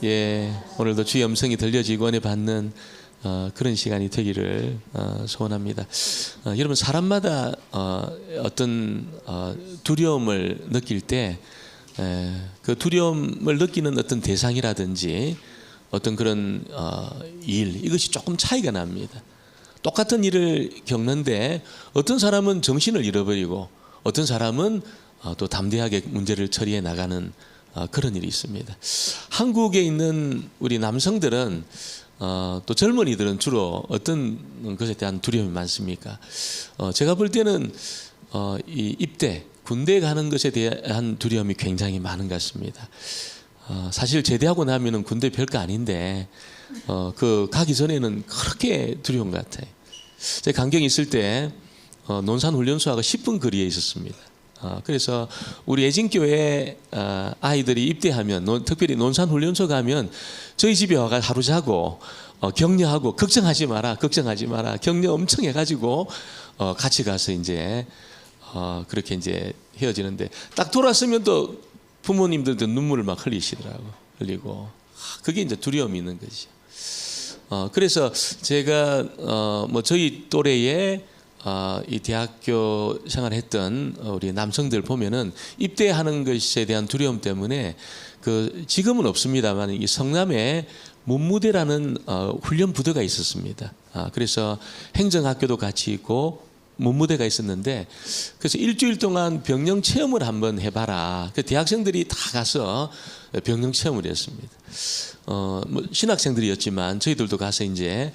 예, 오늘도 주의 음성이 들려지고 은혜 받는 그런 시간이 되기를 소원합니다. 여러분, 사람마다 어떤 두려움을 느낄 때 그 두려움을 느끼는 어떤 대상이라든지 어떤 그런 일, 이것이 조금 차이가 납니다. 똑같은 일을 겪는데 어떤 사람은 정신을 잃어버리고 어떤 사람은 또 담대하게 문제를 처리해 나가는 그런 일이 있습니다. 한국에 있는 우리 남성들은 또 젊은이들은 주로 어떤 것에 대한 두려움이 많습니까? 제가 볼 때는 이 입대, 군대에 가는 것에 대한 두려움이 굉장히 많은 것 같습니다. 사실 제대하고 나면은 군대 별거 아닌데 그 가기 전에는 그렇게 두려운 것 같아요. 제가 강경에 있을 때 논산훈련소하고 10분 거리에 있었습니다. 그래서 우리 애진교회 아이들이 입대하면 특별히 논산훈련소 가면 저희 집에 와가 하루 자고 격려하고 걱정하지 마라 격려 엄청 해가지고 같이 가서 이제 그렇게 이제 헤어지는데 딱 돌아서면 또 부모님들도 눈물을 막 흘리고 그게 이제 두려움이 있는 거죠. 그래서 제가 뭐 저희 또래에 이 대학교 생활했던 우리 남성들 보면은 입대하는 것에 대한 두려움 때문에 그 지금은 없습니다만 이 성남에 문무대라는 훈련 부대가 있었습니다. 그래서 행정학교도 같이 있고 문무대가 있었는데 그래서 일주일 동안 병영 체험을 한번 해봐라. 그 대학생들이 다 가서 병영 체험을 했습니다. 뭐 신학생들이었지만 저희들도 가서 이제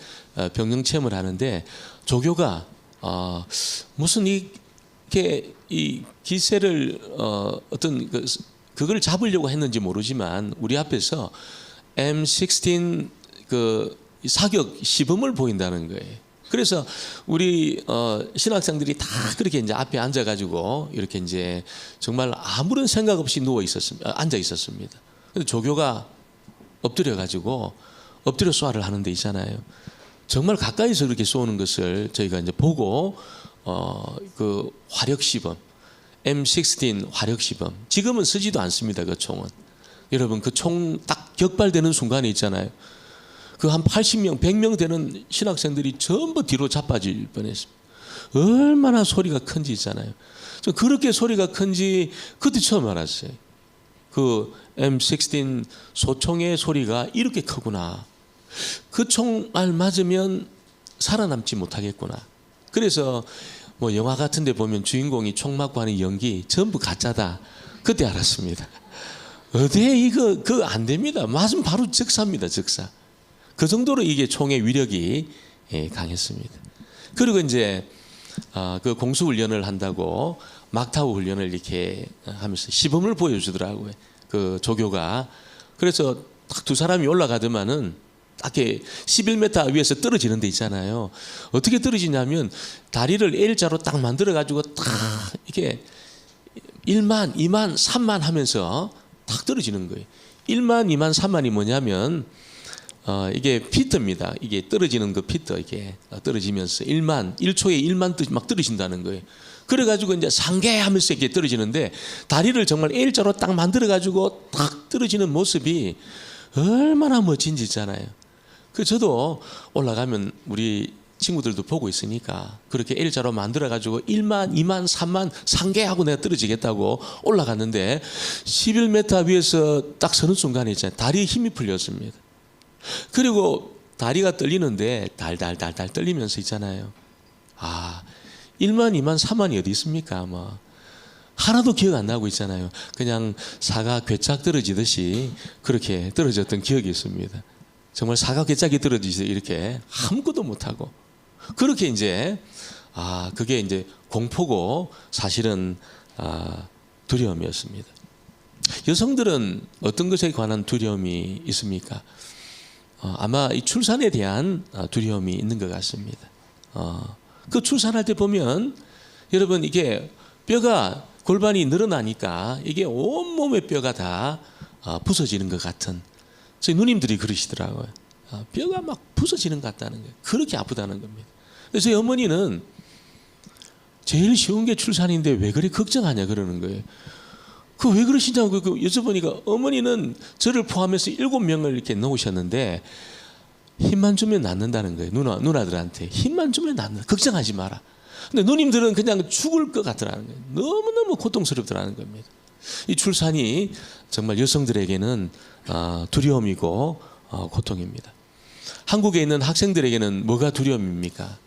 병영 체험을 하는데 조교가 무슨 이렇게 이 기세를 어떤 그걸 잡으려고 했는지 모르지만 우리 앞에서 M16 그 사격 시범을 보인다는 거예요. 그래서 우리 신학생들이 다 그렇게 이제 앞에 앉아가지고 이렇게 이제 정말 아무런 생각 없이 앉아 있었습니다. 근데 조교가 엎드려가지고 엎드려 쏘아를 하는 데 있잖아요. 정말 가까이서 그렇게 쏘는 것을 저희가 이제 보고 그 화력 시범, M16 화력 시범. 지금은 쓰지도 않습니다. 그 총은. 여러분 그 총 딱 격발되는 순간에 있잖아요. 그 한 80명, 100명 되는 신학생들이 전부 뒤로 자빠질 뻔했습니다. 얼마나 소리가 큰지 있잖아요. 그렇게 소리가 큰지 그때 처음 알았어요. 그 M16 소총의 소리가 이렇게 크구나. 그 총알 맞으면 살아남지 못하겠구나. 그래서 뭐 영화 같은 데 보면 주인공이 총 맞고 하는 연기 전부 가짜다. 그때 알았습니다. 어디에 그거 안 됩니다. 맞으면 바로 즉사입니다. 즉사. 그 정도로 이게 총의 위력이 강했습니다. 그리고 이제 그 공수훈련을 한다고 막타우 훈련을 이렇게 하면서 시범을 보여주더라고요. 그 조교가. 그래서 딱 두 사람이 올라가더만은 딱 11m 위에서 떨어지는 데 있잖아요. 어떻게 떨어지냐면 다리를 L자로 딱 만들어 가지고 딱 이렇게 1만, 2만, 3만 하면서 딱 떨어지는 거예요. 1만, 2만, 3만이 뭐냐면 이게 피트입니다. 이게 떨어지는 그 피트 이게 떨어지면서 1초에 1만 막 떨어진다는 거예요. 그래가지고 이제 상계하면서 이렇게 떨어지는데 다리를 정말 L자로 딱 만들어가지고 딱 떨어지는 모습이 얼마나 멋진지 있잖아요. 그 저도 올라가면 우리 친구들도 보고 있으니까 그렇게 L자로 만들어가지고 1만, 2만, 3만 상계하고 내가 떨어지겠다고 올라갔는데 11m 위에서 딱 서는 순간에 있잖아요. 다리에 힘이 풀렸습니다. 그리고 다리가 떨리는데 달달달달 떨리면서 있잖아요. 1만, 2만, 3만이 어디 있습니까? 뭐 하나도 기억 안 나고 있잖아요. 그냥 사과 괴짝 떨어지듯이 그렇게 떨어졌던 기억이 있습니다. 정말 사과 괴짝이 떨어지듯이 이렇게 아무것도 못하고 그렇게 이제 그게 이제 공포고 사실은 두려움이었습니다. 여성들은 어떤 것에 관한 두려움이 있습니까? 아마 이 출산에 대한 두려움이 있는 것 같습니다. 그 출산할 때 보면 여러분 이게 뼈가 골반이 늘어나니까 이게 온몸의 뼈가 다 부서지는 것 같은 저희 누님들이 그러시더라고요. 뼈가 막 부서지는 것 같다는 거예요. 그렇게 아프다는 겁니다. 그래서 저희 어머니는 제일 쉬운 게 출산인데 왜 그리 걱정하냐 그러는 거예요. 그 왜 그러시냐고 여쭤보니까 어머니는 저를 포함해서 7명을 이렇게 놓으셨는데 힘만 주면 낫는다는 거예요. 누나들한테 힘만 주면 낫는다. 걱정하지 마라. 근데 누님들은 그냥 죽을 것 같더라는 거예요. 너무너무 고통스럽더라는 겁니다. 이 출산이 정말 여성들에게는 두려움이고 고통입니다. 한국에 있는 학생들에게는 뭐가 두려움입니까?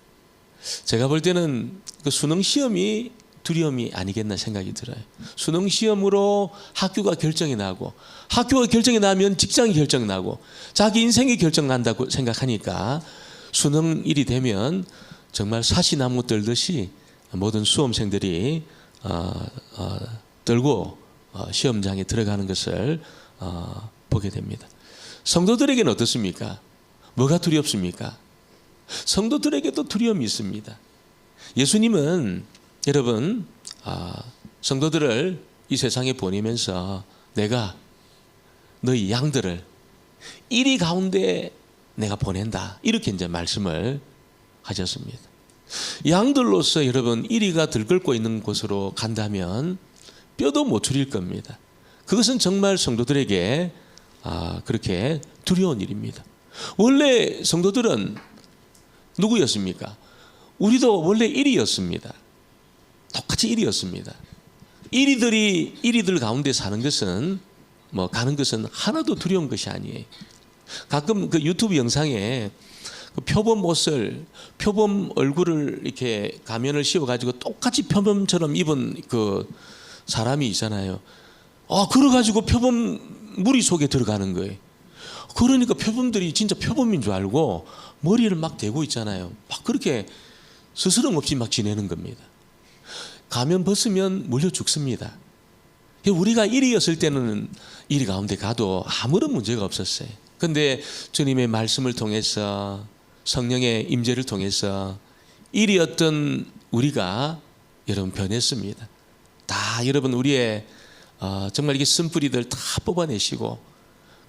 제가 볼 때는 그 수능 시험이 두려움이 아니겠나 생각이 들어요. 수능 시험으로 학교가 결정이 나고, 학교가 결정이 나면 직장이 결정 나고, 자기 인생이 결정 난다고 생각하니까 수능일이 되면 정말 사시나무 떨듯이 모든 수험생들이 떨고 시험장에 들어가는 것을 보게 됩니다. 성도들에게는 어떻습니까? 뭐가 두렵습니까? 성도들에게도 두려움이 있습니다. 예수님은 여러분 성도들을 이 세상에 보내면서 내가 너희 양들을 이리 가운데 내가 보낸다, 이렇게 이제 말씀을 하셨습니다. 양들로서 여러분 이리가 들끓고 있는 곳으로 간다면 뼈도 못 추릴 겁니다. 그것은 정말 성도들에게 그렇게 두려운 일입니다. 원래 성도들은 누구였습니까? 우리도 원래 일이었습니다. 똑같이 일이었습니다. 이리들 가운데 사는 것은 가는 것은 하나도 두려운 것이 아니에요. 가끔 그 유튜브 영상에 그 표범 옷을, 표범 얼굴을 이렇게 가면을 씌워가지고 똑같이 표범처럼 입은 그 사람이 있잖아요. 그래가지고 표범 무리 속에 들어가는 거예요. 그러니까 표범들이 진짜 표범인 줄 알고 머리를 막 대고 있잖아요. 막 그렇게 스스럼 없이 막 지내는 겁니다. 가면 벗으면 물려 죽습니다. 우리가 일이었을 때는 이리 가운데 가도 아무런 문제가 없었어요. 그런데 주님의 말씀을 통해서, 성령의 임재를 통해서 일이었던 우리가 여러분 변했습니다. 다 여러분 우리의 정말 이게 쓴뿌리들 다 뽑아내시고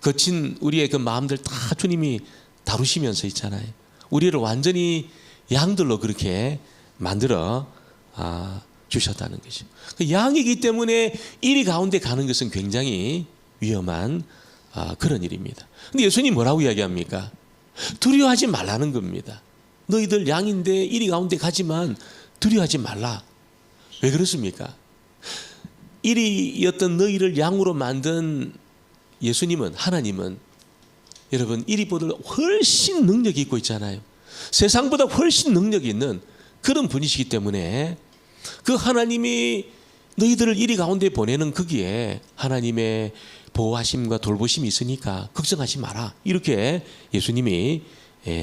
거친 우리의 그 마음들 다 주님이 다루시면서 있잖아요. 우리를 완전히 양들로 그렇게 만들어 주셨다는 거죠. 그 양이기 때문에 이리 가운데 가는 것은 굉장히 위험한 그런 일입니다. 근데 예수님 뭐라고 이야기합니까? 두려워하지 말라는 겁니다. 너희들 양인데 이리 가운데 가지만 두려워하지 말라. 왜 그렇습니까? 이리였던 너희를 양으로 만든 예수님은, 하나님은 여러분 이리보다 훨씬 능력이 있고 있잖아요. 세상보다 훨씬 능력이 있는 그런 분이시기 때문에 그 하나님이 너희들을 이리 가운데 보내는 거기에 하나님의 보호하심과 돌보심이 있으니까 걱정하지 마라, 이렇게 예수님이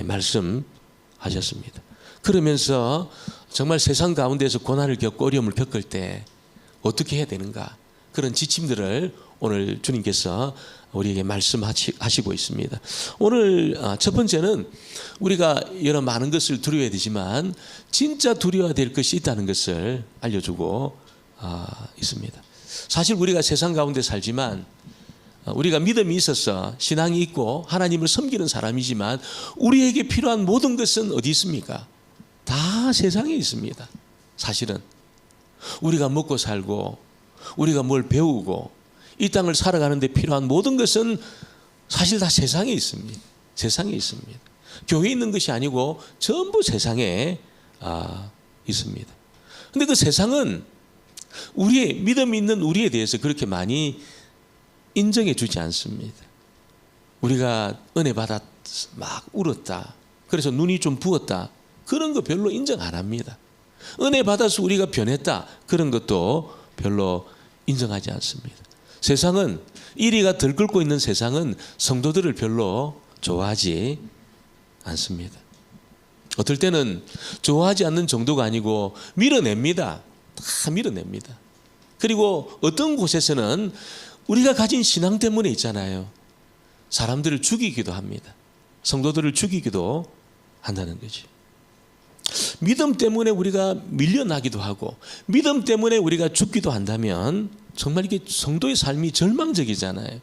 말씀하셨습니다. 그러면서 정말 세상 가운데서 고난을 겪고 어려움을 겪을 때 어떻게 해야 되는가, 그런 지침들을 오늘 주님께서 우리에게 말씀하시고 있습니다. 오늘 첫 번째는 우리가 여러 많은 것을 두려워야 되지만 진짜 두려워야 될 것이 있다는 것을 알려주고 있습니다. 사실 우리가 세상 가운데 살지만 우리가 믿음이 있어서 신앙이 있고 하나님을 섬기는 사람이지만 우리에게 필요한 모든 것은 어디 있습니까? 다 세상에 있습니다. 사실은 우리가 먹고 살고 우리가 뭘 배우고 이 땅을 살아가는 데 필요한 모든 것은 사실 다 세상에 있습니다. 세상에 있습니다. 교회에 있는 것이 아니고 전부 세상에 있습니다. 그런데 그 세상은 우리의 믿음이 있는 우리에 대해서 그렇게 많이 인정해 주지 않습니다. 우리가 은혜 받아 막 울었다, 그래서 눈이 좀 부었다, 그런 거 별로 인정 안 합니다. 은혜 받아서 우리가 변했다, 그런 것도 별로 인정하지 않습니다. 세상은, 이리가 들끓고 있는 세상은 성도들을 별로 좋아하지 않습니다. 어떨 때는 좋아하지 않는 정도가 아니고 밀어냅니다. 다 밀어냅니다. 그리고 어떤 곳에서는 우리가 가진 신앙 때문에 있잖아요, 사람들을 죽이기도 합니다. 성도들을 죽이기도 한다는 거지. 믿음 때문에 우리가 밀려나기도 하고 믿음 때문에 우리가 죽기도 한다면 정말 이게 성도의 삶이 절망적이잖아요.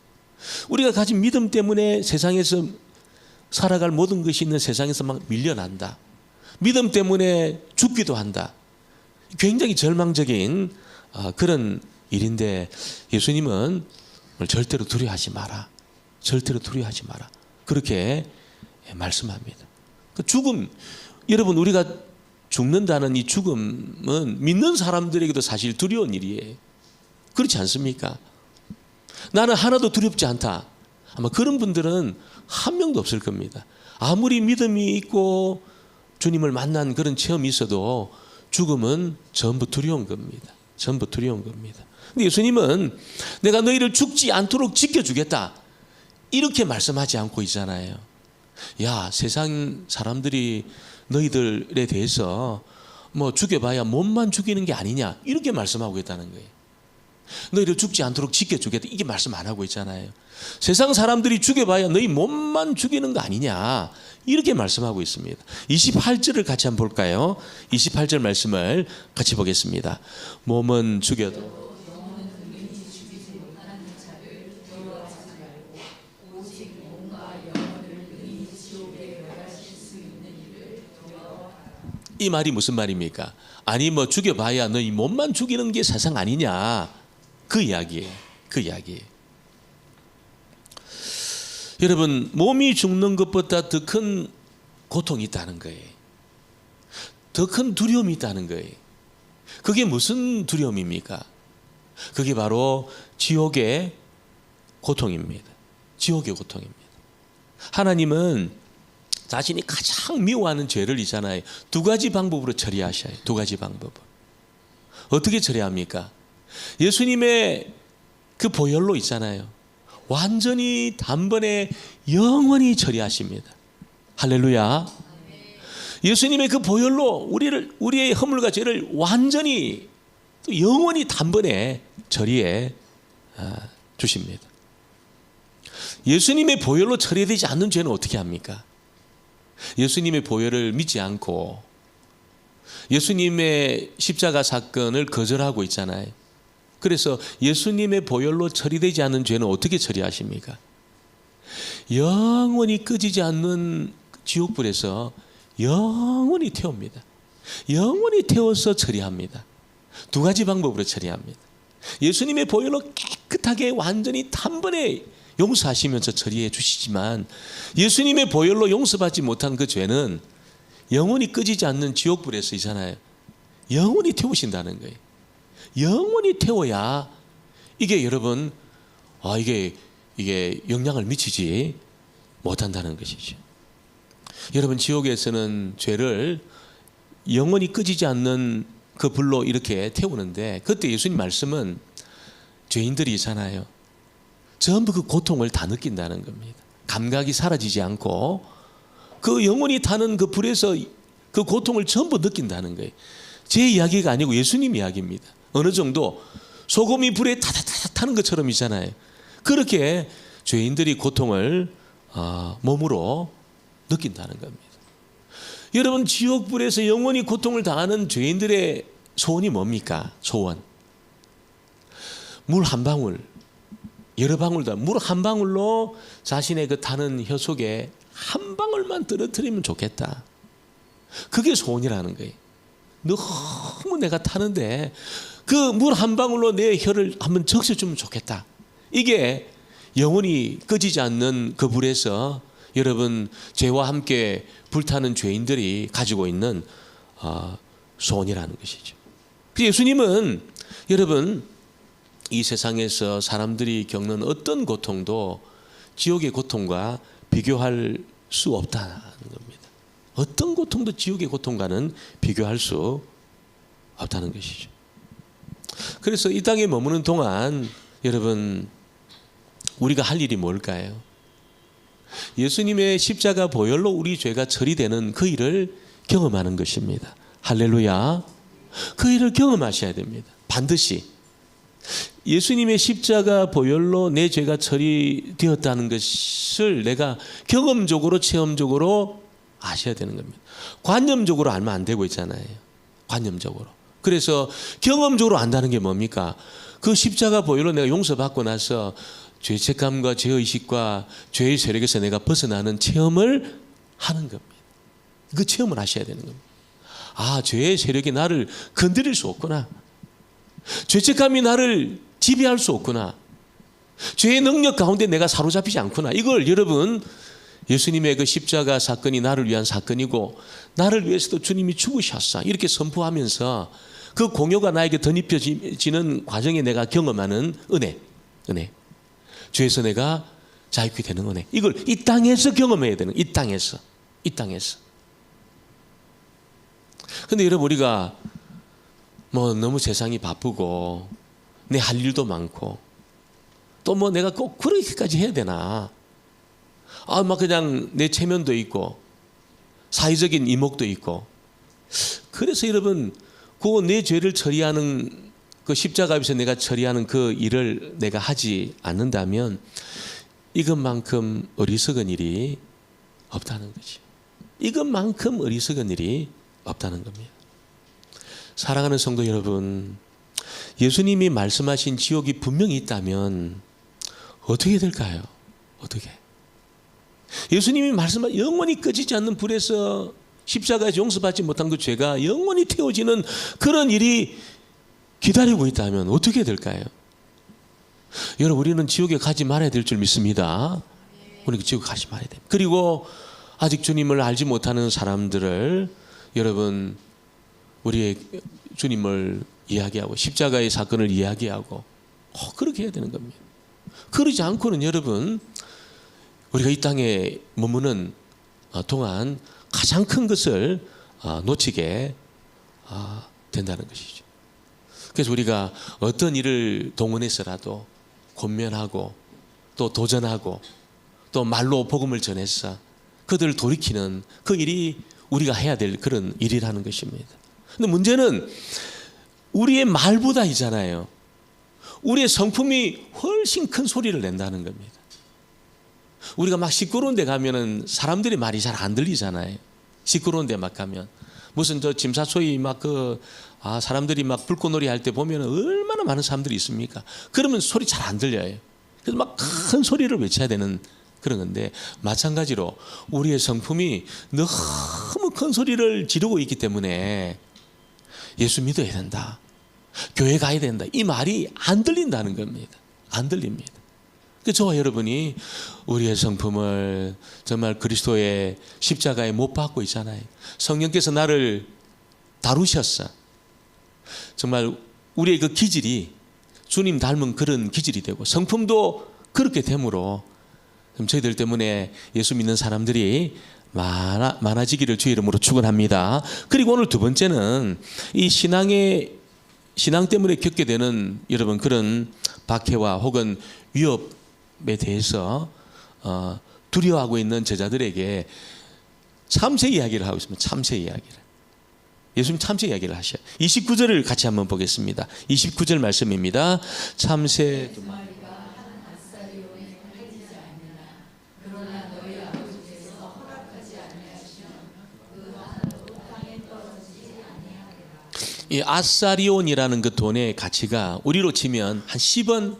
우리가 가진 믿음 때문에 세상에서 살아갈 모든 것이 있는 세상에서 막 밀려난다, 믿음 때문에 죽기도 한다. 굉장히 절망적인 그런 일인데 예수님은 절대로 두려워하지 마라. 절대로 두려워하지 마라. 그렇게 말씀합니다. 그 죽음, 여러분 우리가 죽는다는 이 죽음은 믿는 사람들에게도 사실 두려운 일이에요. 그렇지 않습니까? 나는 하나도 두렵지 않다. 아마 그런 분들은 한 명도 없을 겁니다. 아무리 믿음이 있고 주님을 만난 그런 체험이 있어도 죽음은 전부 두려운 겁니다. 전부 두려운 겁니다. 근데 예수님은 내가 너희를 죽지 않도록 지켜주겠다. 이렇게 말씀하지 않고 있잖아요. 야, 세상 사람들이 너희들에 대해서 뭐 죽여봐야 몸만 죽이는 게 아니냐. 이렇게 말씀하고 있다는 거예요. 너희를 죽지 않도록 지켜주겠다. 이게 말씀 안 하고 있잖아요. 세상 사람들이 죽여봐야 너희 몸만 죽이는 거 아니냐. 이렇게 말씀하고 있습니다. 28절을 같이 한번 볼까요? 28절 말씀을 같이 보겠습니다. 몸은 죽여도 이 말이 무슨 말입니까? 아니 뭐 죽여봐야 너희 몸만 죽이는 게 세상 아니냐. 그 이야기예요. 그 이야기예요. 여러분 몸이 죽는 것보다 더 큰 고통이 있다는 거예요. 더 큰 두려움이 있다는 거예요. 그게 무슨 두려움입니까? 그게 바로 지옥의 고통입니다. 지옥의 고통입니다. 하나님은 자신이 가장 미워하는 죄를 있잖아요. 두 가지 방법으로 처리하셔요. 두 가지 방법을. 어떻게 처리합니까? 예수님의 그 보혈로 있잖아요. 완전히 단번에 영원히 처리하십니다. 할렐루야. 예수님의 그 보혈로 우리의 허물과 죄를 완전히 영원히 단번에 처리해 주십니다. 예수님의 보혈로 처리되지 않는 죄는 어떻게 합니까? 예수님의 보혈을 믿지 않고 예수님의 십자가 사건을 거절하고 있잖아요. 그래서 예수님의 보혈로 처리되지 않는 죄는 어떻게 처리하십니까? 영원히 꺼지지 않는 지옥불에서 영원히 태웁니다. 영원히 태워서 처리합니다. 두 가지 방법으로 처리합니다. 예수님의 보혈로 깨끗하게 완전히 단번에 용서하시면서 처리해 주시지만 예수님의 보혈로 용서받지 못한 그 죄는 영원히 꺼지지 않는 지옥불에서 있잖아요. 영원히 태우신다는 거예요. 영원히 태워야 이게 여러분 이게 영향을 미치지 못한다는 것이죠. 여러분 지옥에서는 죄를 영원히 꺼지지 않는 그 불로 이렇게 태우는데 그때 예수님 말씀은 죄인들이 있잖아요. 전부 그 고통을 다 느낀다는 겁니다. 감각이 사라지지 않고 그 영원히 타는 그 불에서 그 고통을 전부 느낀다는 거예요. 제 이야기가 아니고 예수님 이야기입니다. 어느 정도 소금이 불에 타다타다 타는 것처럼 있잖아요. 그렇게 죄인들이 고통을 몸으로 느낀다는 겁니다. 여러분 지옥불에서 영원히 고통을 당하는 죄인들의 소원이 뭡니까? 소원. 물 한 방울, 여러 방울다. 물 한 방울로 자신의 그 타는 혀 속에 한 방울만 떨어뜨리면 좋겠다. 그게 소원이라는 거예요. 너무 내가 타는데 그 물 한 방울로 내 혀를 한번 적셔주면 좋겠다. 이게 영원히 꺼지지 않는 그 불에서 여러분 죄와 함께 불타는 죄인들이 가지고 있는 소원이라는 것이죠. 예수님은 여러분 이 세상에서 사람들이 겪는 어떤 고통도 지옥의 고통과 비교할 수 없다는 겁니다. 어떤 고통도 지옥의 고통과는 비교할 수 없다는 것이죠. 그래서 이 땅에 머무는 동안 여러분 우리가 할 일이 뭘까요? 예수님의 십자가 보혈로 우리 죄가 처리되는 그 일을 경험하는 것입니다. 할렐루야. 그 일을 경험하셔야 됩니다. 반드시. 예수님의 십자가 보혈로 내 죄가 처리되었다는 것을 내가 경험적으로 체험적으로 아셔야 되는 겁니다. 관념적으로 알면 안 되고 있잖아요. 관념적으로. 그래서 경험적으로 안다는 게 뭡니까? 그 십자가 보혈로 내가 용서받고 나서 죄책감과 죄의식과 죄의 세력에서 내가 벗어나는 체험을 하는 겁니다. 그 체험을 하셔야 되는 겁니다. 아, 죄의 세력이 나를 건드릴 수 없구나. 죄책감이 나를 지배할 수 없구나. 죄의 능력 가운데 내가 사로잡히지 않구나. 이걸 여러분, 예수님의 그 십자가 사건이 나를 위한 사건이고 나를 위해서도 주님이 죽으셨어, 이렇게 선포하면서 그 공효가 나에게 덧입혀지는 과정에 내가 경험하는 은혜. 죄에서 내가 자유케 되는 은혜. 이걸 이 땅에서 경험해야 되는, 이 땅에서. 근데 여러분, 우리가 뭐 너무 세상이 바쁘고 내 할 일도 많고 또 뭐 내가 꼭 그렇게까지 해야 되나? 막 그냥 내 체면도 있고 사회적인 이목도 있고. 그래서 여러분, 그 내 죄를 처리하는 그 십자가에서 내가 처리하는 그 일을 내가 하지 않는다면 이것만큼 어리석은 일이 없다는 거지. 이것만큼 어리석은 일이 없다는 겁니다. 사랑하는 성도 여러분, 예수님이 말씀하신 지옥이 분명히 있다면 어떻게 될까요? 어떻게? 예수님이 말씀하신 영원히 꺼지지 않는 불에서 십자가에서 용서받지 못한 그 죄가 영원히 태워지는 그런 일이 기다리고 있다면 어떻게 될까요? 여러분, 우리는 지옥에 가지 말아야 될 줄 믿습니다. 우리는 지옥에 가지 말아야 됩니다. 그리고 아직 주님을 알지 못하는 사람들을 여러분, 우리의 주님을 이야기하고 십자가의 사건을 이야기하고 그렇게 해야 되는 겁니다. 그러지 않고는 여러분, 우리가 이 땅에 머무는 동안 가장 큰 것을 놓치게 된다는 것이죠. 그래서 우리가 어떤 일을 동원해서라도 권면하고 또 도전하고 또 말로 복음을 전해서 그들을 돌이키는 그 일이 우리가 해야 될 그런 일이라는 것입니다. 근데 문제는 우리의 말보다이잖아요. 우리의 성품이 훨씬 큰 소리를 낸다는 겁니다. 우리가 막 시끄러운 데 가면은 사람들의 말이 잘 안 들리잖아요. 시끄러운 데 막 가면 무슨 저 짐사소이 사람들이 막 불꽃놀이 할 때 보면 얼마나 많은 사람들이 있습니까? 그러면 소리 잘 안 들려요. 그래서 막 큰 소리를 외쳐야 되는 그런 건데, 마찬가지로 우리의 성품이 너무 큰 소리를 지르고 있기 때문에 예수 믿어야 된다, 교회 가야 된다, 이 말이 안 들린다는 겁니다. 안 들립니다. 저와 여러분이 우리의 성품을 정말 그리스도의 십자가에 못 박고 있잖아요. 성령께서 나를 다루셨어. 정말 우리의 그 기질이 주님 닮은 그런 기질이 되고 성품도 그렇게 되므로 저희들 때문에 예수 믿는 사람들이 많아지기를 주의 이름으로 축원합니다. 그리고 오늘 두 번째는 이 신앙 때문에 겪게 되는 여러분 그런 박해와 혹은 위협에 대해서 두려워하고 있는 제자들에게 참새 이야기를 하고 있습니다. 참새 이야기를. 예수님 참새 이야기를 하셔요. 29절을 같이 한번 보겠습니다. 29절 말씀입니다. 참새 두 마리가 한 아사리온에 팔리지 않느냐. 그러나 너희 아버지께서 허락하지 아니하시면 그 하나도 땅에 떨어지지 아니하리라. 이 아사리온이라는 그 돈의 가치가 우리로 치면 한 10원,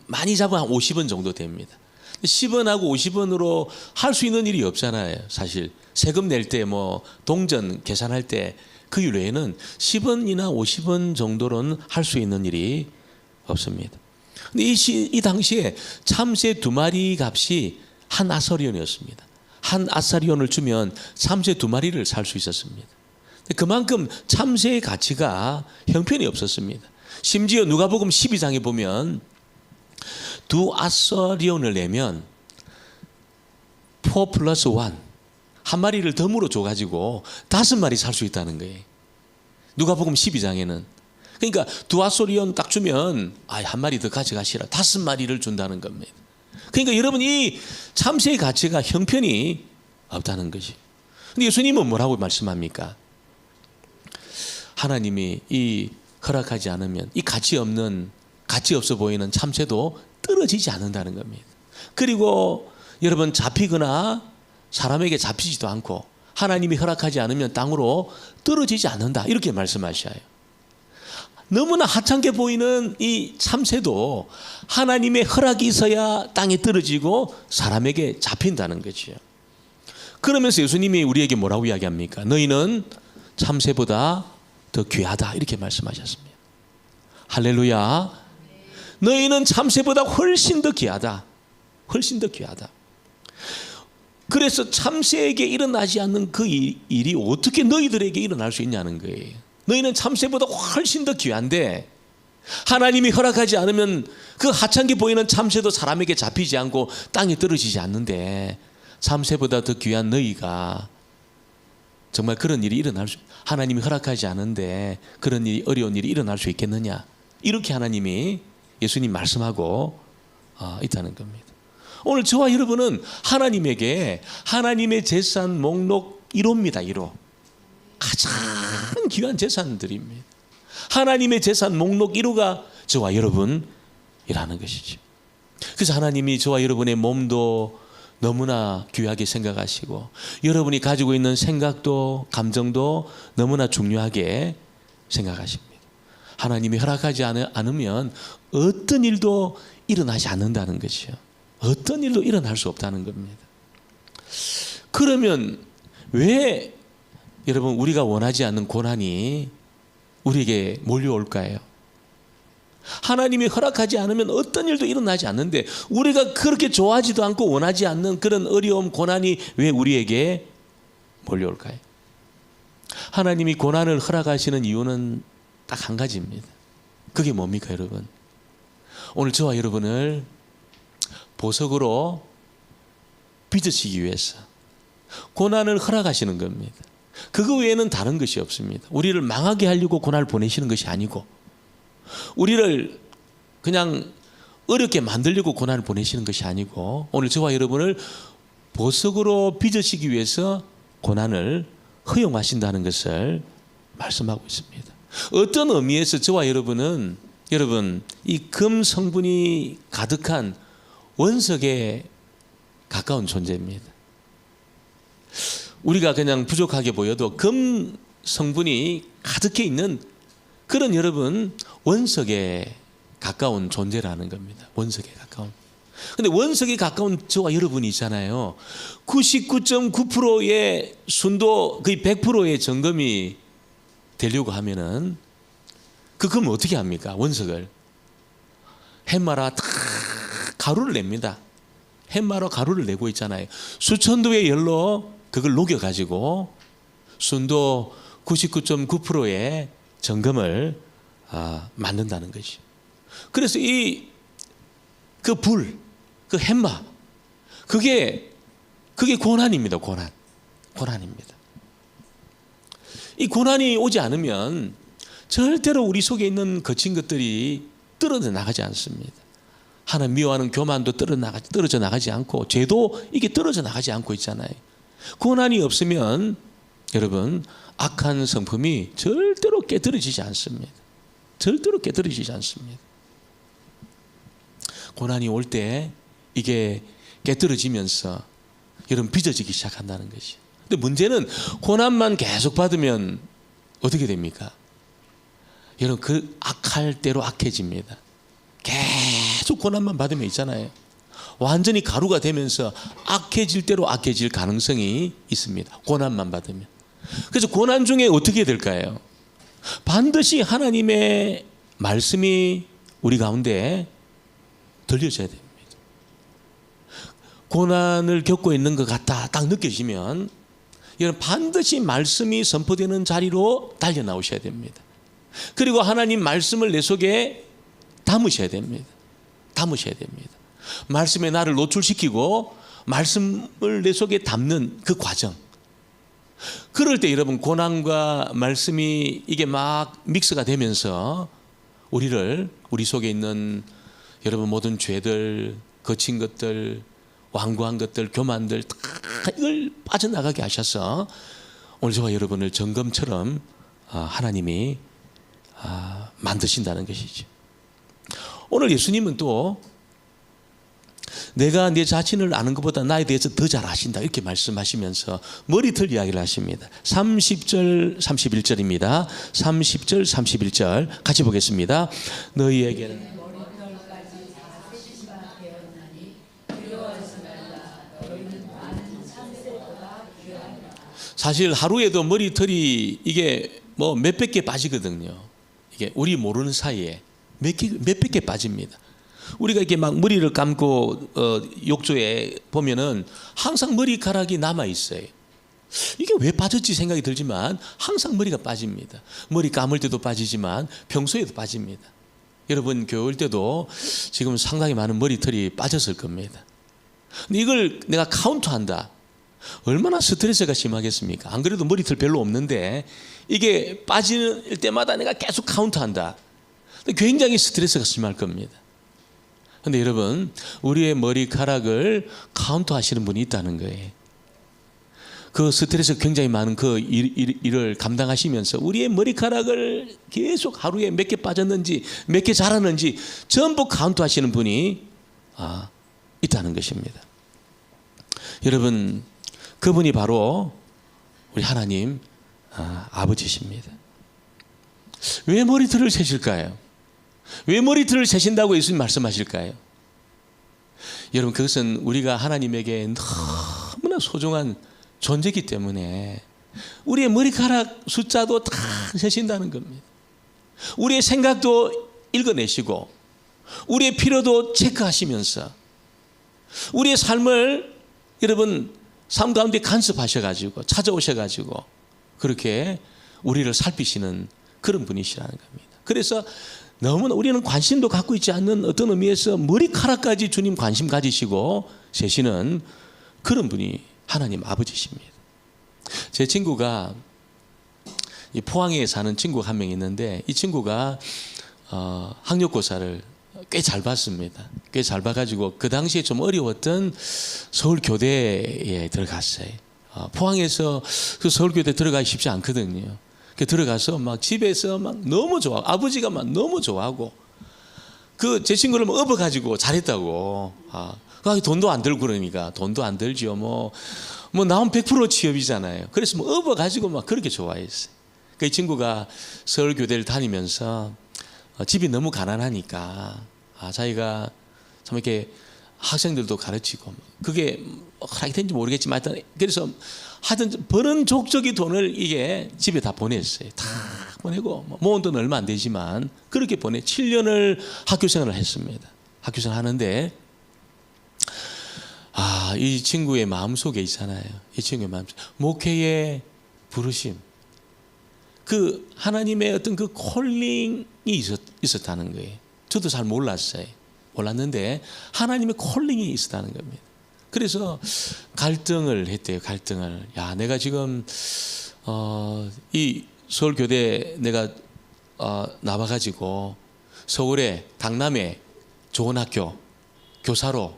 많이 잡으면 한 50원 정도 됩니다. 10원하고 50원으로 할 수 있는 일이 없잖아요. 사실 세금 낼 때 뭐 동전 계산할 때 그 외에는 10원이나 50원 정도로는 할 수 있는 일이 없습니다. 근데 이 당시에 참새 두 마리 값이 한 아사리온이었습니다. 한 아사리온을 주면 참새 두 마리를 살 수 있었습니다. 그만큼 참새의 가치가 형편이 없었습니다. 심지어 누가복음 12장에 보면 두 아사리온을 내면 4 플러스 1, 한 마리를 덤으로 줘가지고 5마리 살 수 있다는 거예요. 누가복음 12장에는. 그러니까 두 아사리온 딱 주면 한 마리 더 가져가시라, 5마리를 준다는 겁니다. 그러니까 여러분, 이 참새의 가치가 형편이 없다는 것이. 근데 예수님은 뭐라고 말씀합니까? 하나님이 이 허락하지 않으면 이 가치 없어 보이는 참새도 떨어지지 않는다는 겁니다. 그리고 여러분, 잡히거나 사람에게 잡히지도 않고 하나님이 허락하지 않으면 땅으로 떨어지지 않는다, 이렇게 말씀하셔요. 너무나 하찮게 보이는 이 참새도 하나님의 허락이 있어야 땅에 떨어지고 사람에게 잡힌다는 거죠. 그러면서 예수님이 우리에게 뭐라고 이야기합니까? 너희는 참새보다 더 귀하다, 이렇게 말씀하셨습니다. 할렐루야. 너희는 참새보다 훨씬 더 귀하다. 훨씬 더 귀하다. 그래서 참새에게 일어나지 않는 그 일이 어떻게 너희들에게 일어날 수 있냐는 거예요. 너희는 참새보다 훨씬 더 귀한데 하나님이 허락하지 않으면 그 하찮게 보이는 참새도 사람에게 잡히지 않고 땅에 떨어지지 않는데 참새보다 더 귀한 너희가 정말 그런 일이 하나님이 허락하지 않은데 그런 일이, 어려운 일이 일어날 수 있겠느냐. 이렇게 하나님이, 예수님 말씀하고 있다는 겁니다. 오늘 저와 여러분은 하나님에게 하나님의 재산 목록 1호입니다. 1호. 가장 귀한 재산들입니다. 하나님의 재산 목록 1호가 저와 여러분이라는 것이죠. 그래서 하나님이 저와 여러분의 몸도 너무나 귀하게 생각하시고 여러분이 가지고 있는 생각도 감정도 너무나 중요하게 생각하십니다. 하나님이 허락하지 않으면 어떤 일도 일어나지 않는다는 것이요. 어떤 일도 일어날 수 없다는 겁니다. 그러면 왜 여러분 우리가 원하지 않는 고난이 우리에게 몰려올까요? 하나님이 허락하지 않으면 어떤 일도 일어나지 않는데 우리가 그렇게 좋아하지도 않고 원하지 않는 그런 어려움, 고난이 왜 우리에게 몰려올까요? 하나님이 고난을 허락하시는 이유는 딱 한 가지입니다. 그게 뭡니까, 여러분? 오늘 저와 여러분을 보석으로 빚으시기 위해서 고난을 허락하시는 겁니다. 그거 외에는 다른 것이 없습니다. 우리를 망하게 하려고 고난을 보내시는 것이 아니고 우리를 그냥 어렵게 만들려고 고난을 보내시는 것이 아니고 오늘 저와 여러분을 보석으로 빚으시기 위해서 고난을 허용하신다는 것을 말씀하고 있습니다. 어떤 의미에서 저와 여러분은 여러분 이 금 성분이 가득한 원석에 가까운 존재입니다. 우리가 그냥 부족하게 보여도 금 성분이 가득해 있는 그런 여러분 원석에 가까운 존재라는 겁니다. 원석에 가까운. 근데 원석에 가까운 저와 여러분이 있잖아요. 99.9%의 순도 거의 100%의 점검이 되려고 하면은 그 금을 어떻게 합니까? 원석을 햇마라 다 가루를 냅니다. 햇마로 가루를 내고 있잖아요. 수천도의 열로 그걸 녹여가지고 순도 99.9%의 점검을 만든다는 것이. 그래서 그 불, 그 햇마, 그게 고난입니다. 고난입니다. 이 고난이 오지 않으면 절대로 우리 속에 있는 거친 것들이 떨어져 나가지 않습니다. 하나님 미워하는 교만도 떨어져 나가지 않고 죄도 이게 떨어져 나가지 않고 있잖아요. 고난이 없으면 여러분 악한 성품이 절대로 깨트려지지 않습니다. 절대로 깨트려지지 않습니다. 고난이 올 때 이게 깨트려지면서 여러분 빚어지기 시작한다는 것이. 근데 문제는 고난만 계속 받으면 어떻게 됩니까? 여러분 그 악할 대로 악해집니다. 계속 고난만 받으면 있잖아요. 완전히 가루가 되면서 악해질 대로 악해질 가능성이 있습니다. 고난만 받으면. 그래서 고난 중에 어떻게 될까요? 반드시 하나님의 말씀이 우리 가운데 들려져야 됩니다. 고난을 겪고 있는 것 같다 딱 느껴지면 여러분 반드시 말씀이 선포되는 자리로 달려 나오셔야 됩니다. 그리고 하나님 말씀을 내 속에 담으셔야 됩니다. 담으셔야 됩니다. 말씀에 나를 노출시키고 말씀을 내 속에 담는 그 과정. 그럴 때 여러분 고난과 말씀이 이게 막 믹스가 되면서 우리 속에 있는 여러분 모든 죄들, 거친 것들, 완고한 것들, 교만들 다 이걸 빠져나가게 하셔서 오늘 저와 여러분을 점검처럼 하나님이 만드신다는 것이죠. 오늘 예수님은 또 내가 내 자신을 아는 것보다 나에 대해서 더 잘 아신다 이렇게 말씀하시면서 머리털 이야기를 하십니다. 30절 31절입니다. 30절 31절 같이 보겠습니다. 너희에게는 사실 하루에도 머리털이 이게 뭐 몇백 개 빠지거든요. 이게 우리 모르는 사이에 몇백 개 빠집니다. 우리가 이렇게 막 머리를 감고 욕조에 보면은 항상 머리카락이 남아 있어요. 이게 왜 빠졌지 생각이 들지만 항상 머리가 빠집니다. 머리 감을 때도 빠지지만 평소에도 빠집니다. 여러분 교회 올 때도 지금 상당히 많은 머리털이 빠졌을 겁니다. 근데 이걸 내가 카운트한다. 얼마나 스트레스가 심하겠습니까? 안 그래도 머리털 별로 없는데 이게 빠질 때마다 내가 계속 카운트한다. 굉장히 스트레스가 심할 겁니다. 근데 여러분, 우리의 머리카락을 카운트하시는 분이 있다는 거예요. 그 스트레스 굉장히 많은 그 일을 감당하시면서 우리의 머리카락을 계속 하루에 몇 개 빠졌는지 몇 개 자랐는지 전부 카운트하시는 분이 있다는 것입니다. 여러분, 그분이 바로 우리 하나님 아버지십니다. 왜 머리털을 세실까요? 왜 머리털을 세신다고 예수님 말씀하실까요? 여러분, 그것은 우리가 하나님에게 너무나 소중한 존재이기 때문에 우리의 머리카락 숫자도 다 세신다는 겁니다. 우리의 생각도 읽어내시고 우리의 필요도 체크하시면서 우리의 삶을 여러분 삶 가운데 간섭하셔가지고 찾아오셔가지고 그렇게 우리를 살피시는 그런 분이시라는 겁니다. 그래서 너무나 우리는 관심도 갖고 있지 않는 어떤 의미에서 머리카락까지 주님 관심 가지시고 세시는 그런 분이 하나님 아버지십니다. 제 친구가 포항에 사는 친구가 한 명 있는데 이 친구가 학력고사를 꽤 잘 봤습니다. 꽤 잘 봐가지고 그 당시에 좀 어려웠던 서울교대에 들어갔어요. 포항에서 그 서울교대 들어가기 쉽지 않거든요. 들어가서 막 집에서 막 너무 좋아, 아버지가 막 너무 좋아하고 그 제 친구를 뭐 업어가지고 잘했다고. 돈도 안 들고 그러니까 돈도 안 들지요. 뭐 나온 100% 취업이잖아요. 그래서 뭐 업어가지고 막 그렇게 좋아했어요. 그 친구가 서울교대를 다니면서 집이 너무 가난하니까 자기가 참 이렇게 학생들도 가르치고 그게 어떻게 된지 모르겠지만 하여튼 그래서 하여튼 버는 족적이 돈을 이게 집에 다 보냈어요. 다 보내고 모은 돈 얼마 안 되지만 그렇게 7년을 학교 생활을 했습니다. 학교 생활 하는데 이 친구의 마음속에 있잖아요. 이 친구의 마음속에 목회의 부르심, 그 하나님의 어떤 그 콜링이 있었다는 거예요. 저도 잘 몰랐는데 하나님의 콜링이 있었다는 겁니다. 그래서 갈등을 했대요. 갈등을. 내가 지금 이 서울교대 내가 나와가지고 서울에 강남에 좋은 학교 교사로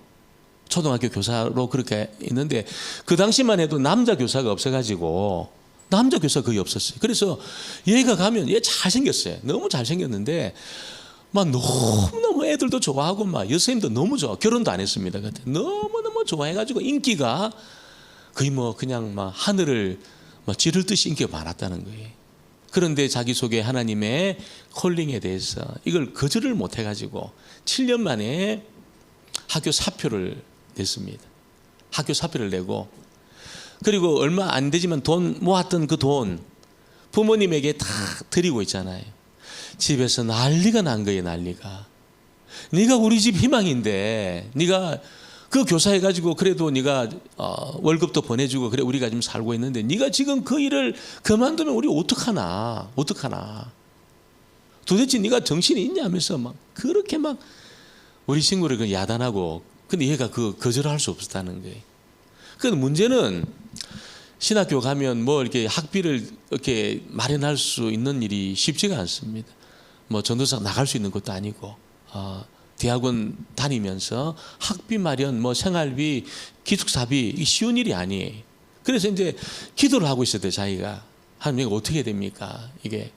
초등학교 교사로 그렇게 있는데 그 당시만 해도 남자 교사가 없어가지고 남자 교사 거의 없었어요. 그래서 얘가 가면 얘 잘생겼어요. 너무 잘생겼는데 막 너무너무 애들도 좋아하고 막 여선생님도 너무 좋아. 결혼도 안 했습니다. 그때 너무너무 좋아해가지고 인기가 거의 뭐 그냥 막 하늘을 막 찌를 듯이 인기가 많았다는 거예요. 그런데 자기 속에 하나님의 콜링에 대해서 이걸 거절을 못 해가지고 7년 만에 학교 사표를 냈습니다. 학교 사표를 내고 그리고 얼마 안 되지만 돈 모았던 그 돈 부모님에게 다 드리고 있잖아요. 집에서 난리가 난 거예요. 난리가. 네가 우리 집 희망인데 네가 그 교사해가지고 그래도 네가 월급도 보내주고 그래 우리가 지금 살고 있는데 네가 지금 그 일을 그만두면 우리 어떡하나 도대체 네가 정신이 있냐 하면서 막 그렇게 막 우리 친구를 야단하고 근데 얘가 그 거절할 수 없었다는 거예요. 그 문제는 신학교 가면 뭐 이렇게 학비를 이렇게 마련할 수 있는 일이 쉽지가 않습니다. 뭐 전도사 나갈 수 있는 것도 아니고 대학원 다니면서 학비 마련, 뭐 생활비, 기숙사비 이 쉬운 일이 아니에요. 그래서 이제 기도를 하고 있었대요. 자기가 하나님 어떻게 해야 됩니까? 이게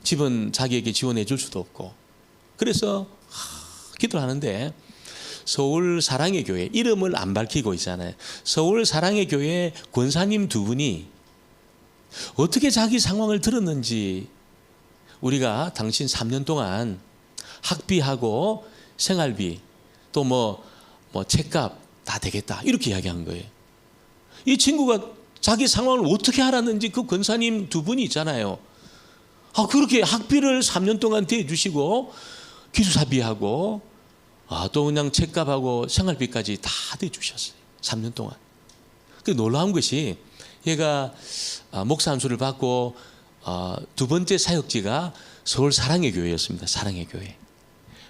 집은 자기에게 지원해 줄 수도 없고 그래서 기도를 하는데 서울 사랑의 교회 이름을 안 밝히고 있잖아요. 서울 사랑의 교회 권사님 두 분이 어떻게 자기 상황을 들었는지 우리가 당신 3년 동안 학비하고 생활비 또 뭐 책값 다 되겠다 이렇게 이야기한 거예요. 이 친구가 자기 상황을 어떻게 알았는지 그 권사님 두 분이 있잖아요. 그렇게 학비를 3년 동안 대주시고 기숙사비하고 또 그냥 책값하고 생활비까지 다 대주셨어요. 3년 동안. 그 놀라운 것이 얘가 목사 안수를 받고 두 번째 사역지가 서울 사랑의 교회였습니다. 사랑의 교회.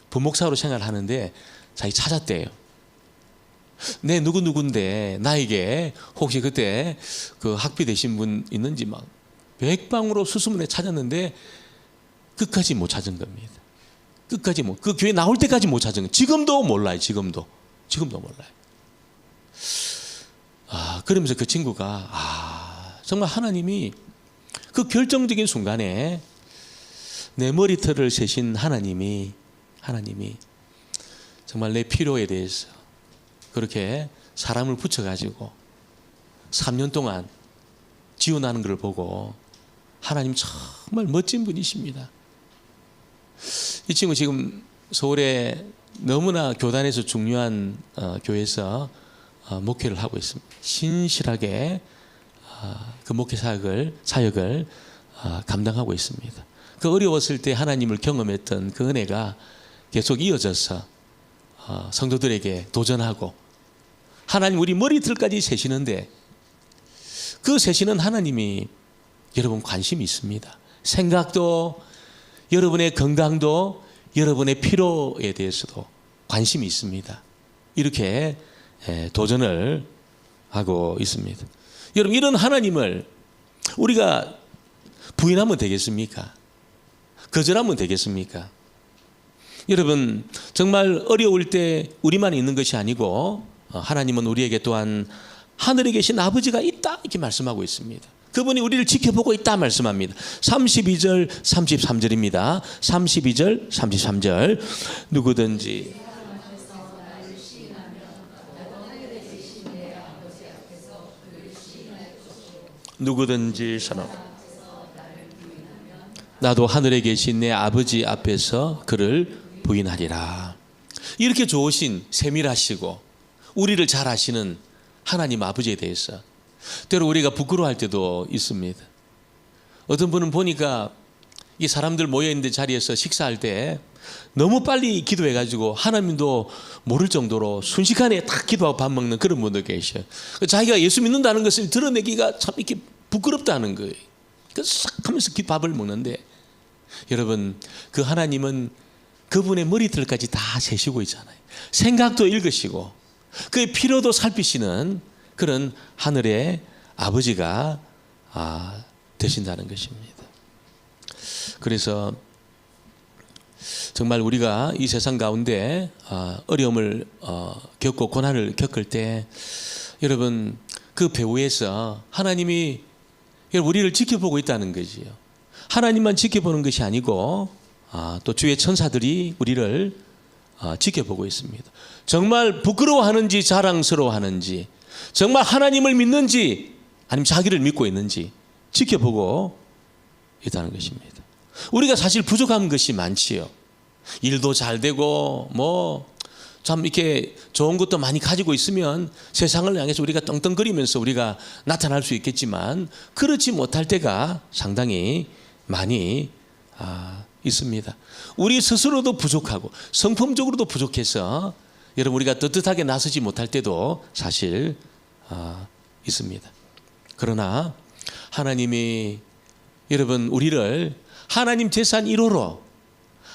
부목사로 생활하는데 자기 찾았대요. 내 누구인데 나에게 혹시 그때 그 학비 되신 분 있는지 막 백방으로 수소문에 찾았는데 끝까지 못 찾은 겁니다. 끝까지 그 교회 나올 때까지 못 찾은 거예요. 지금도 몰라요. 지금도 몰라요. 그러면서 그 친구가 정말 하나님이 그 결정적인 순간에 내 머리털을 세신 하나님이 정말 내 필요에 대해서 그렇게 사람을 붙여가지고 3년 동안 지원하는 걸 보고 하나님 정말 멋진 분이십니다. 이 친구 지금 서울에 너무나 교단에서 중요한 교회에서 목회를 하고 있습니다. 신실하게 그 목회 사역을 감당하고 있습니다. 그 어려웠을 때 하나님을 경험했던 그 은혜가 계속 이어져서 성도들에게 도전하고 하나님 우리 머리털까지 세시는데 그 세시는 하나님이 여러분 관심이 있습니다. 생각도 여러분의 건강도 여러분의 피로에 대해서도 관심이 있습니다. 이렇게 도전을 하고 있습니다. 여러분 이런 하나님을 우리가 부인하면 되겠습니까? 거절하면 되겠습니까? 여러분 정말 어려울 때 우리만 있는 것이 아니고 하나님은 우리에게 또한 하늘에 계신 아버지가 있다 이렇게 말씀하고 있습니다. 그분이 우리를 지켜보고 있다 말씀합니다. 32절 33절입니다. 32절 33절 누구든지 나도 하늘에 계신 내 아버지 앞에서 그를 부인하리라. 이렇게 좋으신 세밀하시고 우리를 잘 아시는 하나님 아버지에 대해서 때로 우리가 부끄러워할 때도 있습니다. 어떤 분은 보니까 이 사람들 모여있는 자리에서 식사할 때 너무 빨리 기도해가지고 하나님도 모를 정도로 순식간에 딱 기도하고 밥 먹는 그런 분도 계셔요. 자기가 예수 믿는다는 것을 드러내기가 참 이렇게 부끄럽다는 거예요. 싹 하면서 밥을 먹는데 여러분 그 하나님은 그분의 머리털까지 다 세시고 있잖아요. 생각도 읽으시고 그의 피로도 살피시는 그런 하늘의 아버지가 되신다는 것입니다. 그래서 정말 우리가 이 세상 가운데 어려움을 겪고 고난을 겪을 때 여러분 그 배후에서 하나님이 우리를 지켜보고 있다는 거지요. 하나님만 지켜보는 것이 아니고 또 주의 천사들이 우리를 지켜보고 있습니다. 정말 부끄러워하는지 자랑스러워하는지 정말 하나님을 믿는지 아니면 자기를 믿고 있는지 지켜보고 있다는 것입니다. 우리가 사실 부족한 것이 많지요. 일도 잘 되고 참 이렇게 좋은 것도 많이 가지고 있으면 세상을 향해서 우리가 떵떵거리면서 우리가 나타날 수 있겠지만 그렇지 못할 때가 상당히 많이 있습니다. 우리 스스로도 부족하고 성품적으로도 부족해서 여러분 우리가 떳떳하게 나서지 못할 때도 사실 있습니다. 그러나 하나님이 여러분 우리를 하나님 재산 1호로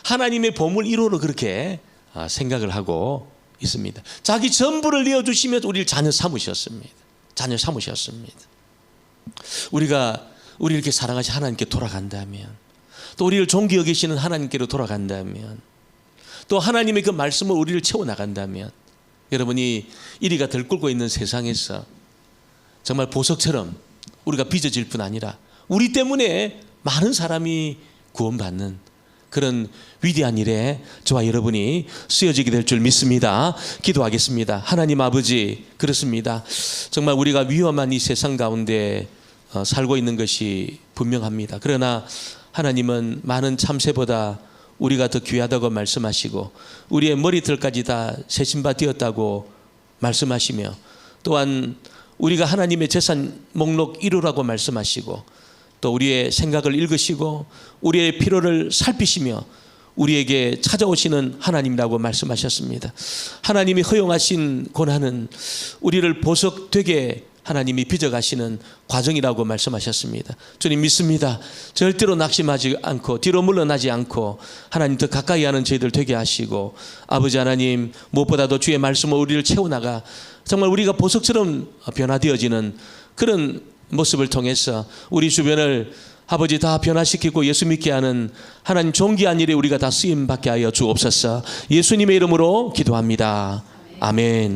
하나님의 보물 1호로 그렇게 생각을 하고 있습니다. 자기 전부를 내어주시며 우리를 자녀 삼으셨습니다. 자녀 삼으셨습니다. 우리가 우리 이렇게 사랑하신 하나님께 돌아간다면 또 우리를 존귀 여기시는 하나님께로 돌아간다면 또 하나님의 그 말씀을 우리를 채워나간다면 여러분이 이리가 들끓고 있는 세상에서 정말 보석처럼 우리가 빚어질 뿐 아니라 우리 때문에 많은 사람이 구원받는 그런 위대한 일에 저와 여러분이 쓰여지게 될 줄 믿습니다. 기도하겠습니다. 하나님 아버지 그렇습니다. 정말 우리가 위험한 이 세상 가운데 살고 있는 것이 분명합니다. 그러나 하나님은 많은 참새보다 우리가 더 귀하다고 말씀하시고 우리의 머리털까지 다 세신바 되었다고 말씀하시며 또한 우리가 하나님의 재산 목록 1호라고 말씀하시고 또 우리의 생각을 읽으시고 우리의 필요를 살피시며 우리에게 찾아오시는 하나님이라고 말씀하셨습니다. 하나님이 허용하신 고난은 우리를 보석되게 하나님이 빚어가시는 과정이라고 말씀하셨습니다. 주님 믿습니다. 절대로 낙심하지 않고 뒤로 물러나지 않고 하나님 더 가까이 하는 저희들 되게 하시고, 아버지 하나님 무엇보다도 주의 말씀으로 우리를 채워나가 정말 우리가 보석처럼 변화되어지는 그런 모습을 통해서 우리 주변을 아버지 다 변화시키고 예수 믿게 하는 하나님 존귀한 일에 우리가 다 쓰임받게 하여 주옵소서. 예수님의 이름으로 기도합니다. 아멘.